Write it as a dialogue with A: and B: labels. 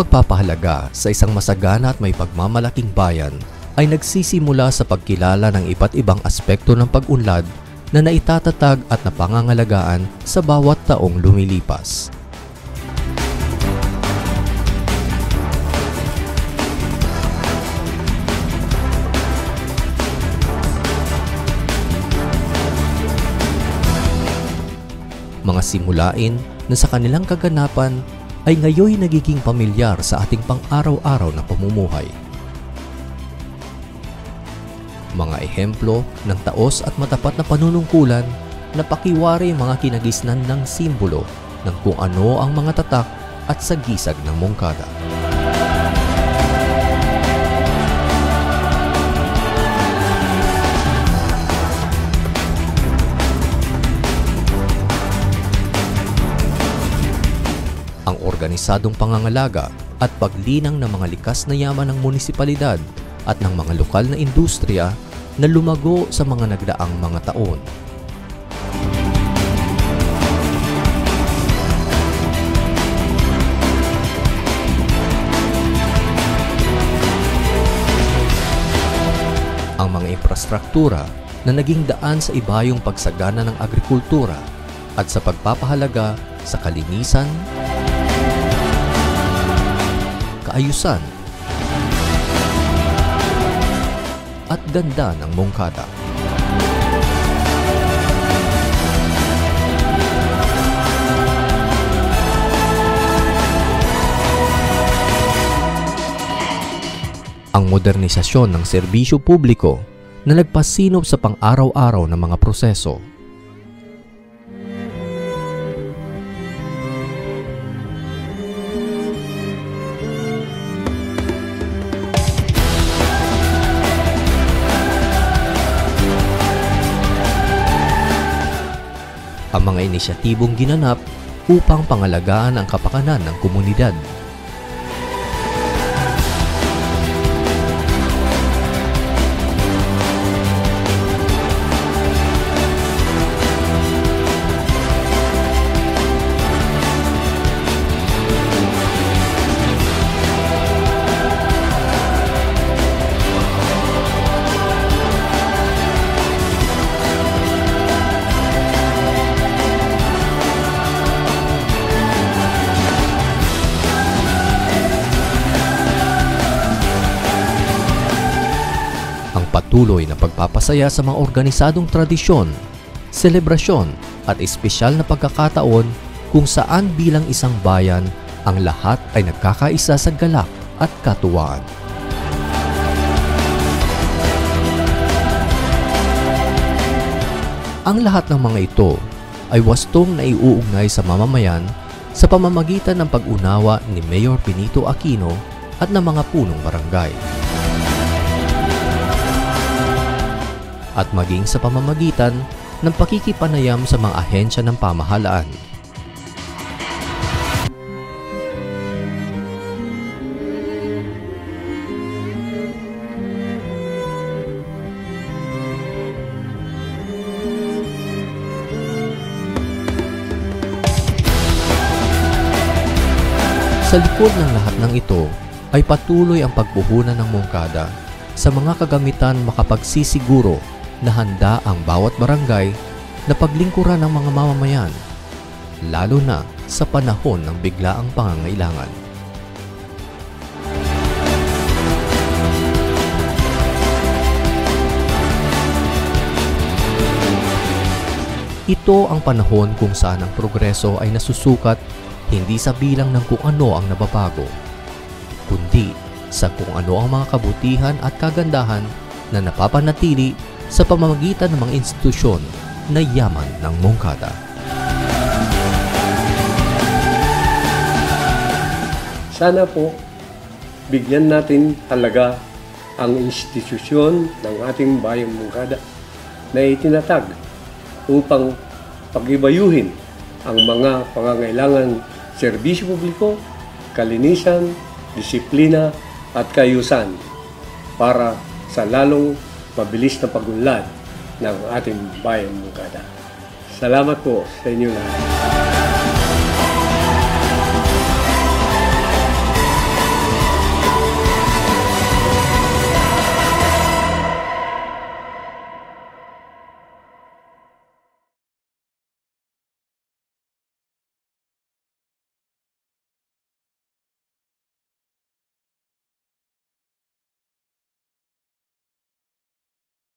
A: pagpapahalaga sa isang masagana at may pagmamalaking bayan ay nagsisimula sa pagkilala ng iba't ibang aspekto ng pag-unlad na naitatatag at napangangalagaan sa bawat taong lumilipas. Mga simulain na sa kanilang kaganapan ay ngayoy nagiging pamilyar sa ating pang-araw-araw na pamumuhay. Mga ehemplo ng taos at matapat na panunungkulan na pakiwari mga kinagisnan ng simbolo ng kung ano ang mga tatak at sagisag ng mongkada. Ang organisadong pangangalaga at paglinang ng mga likas na yaman ng munisipalidad at ng mga lokal na industriya na lumago sa mga nagdaang mga taon. Ang mga infrastruktura na naging daan sa ibayong pagsagana ng agrikultura at sa pagpapahalaga sa kalinisan, kaayusan, at ganda ng mongkada. Ang modernisasyon ng serbisyo publiko na nagpasinop sa pang-araw-araw na mga proseso. Ang mga inisyatibong ginanap upang pangalagaan ang kapakanan ng komunidad. Patuloy na pagpapasaya sa mga organisadong tradisyon, selebrasyon at espesyal na pagkakataon kung saan bilang isang bayan ang lahat ay nagkakaisa sa galak at katuwaan. Ang lahat ng mga ito ay wastong na iuugnay sa mamamayan sa pamamagitan ng pag-unawa ni Mayor Benito Aquino at ng mga punong barangay. At maging sa pamamagitan ng pakikipanayam sa mga ahensya ng pamahalaan. Sa likod ng lahat ng ito ay patuloy ang pagpuhunan ng mongkada sa mga kagamitan makapagsisiguro na handa ang bawat barangay na paglingkuran ng mga mamamayan, lalo na sa panahon ng biglaang pangangailangan. Ito ang panahon kung saan ang progreso ay nasusukat hindi sa bilang ng kung ano ang nababago, kundi sa kung ano ang mga kabutihan at kagandahan na napapanatili sa pamamagitan ng mga institusyon na yaman ng mongkada.
B: Sana po bigyan natin halaga ang institusyon ng ating bayang mongkada na itinatag upang pagibayuhin ang mga pangangailangan serbisyo publiko, kalinisan, disiplina at kaayusan para sa lalong mabilis na pag-unlad ng ating bayang mongkada. Salamat po sa inyo lahat.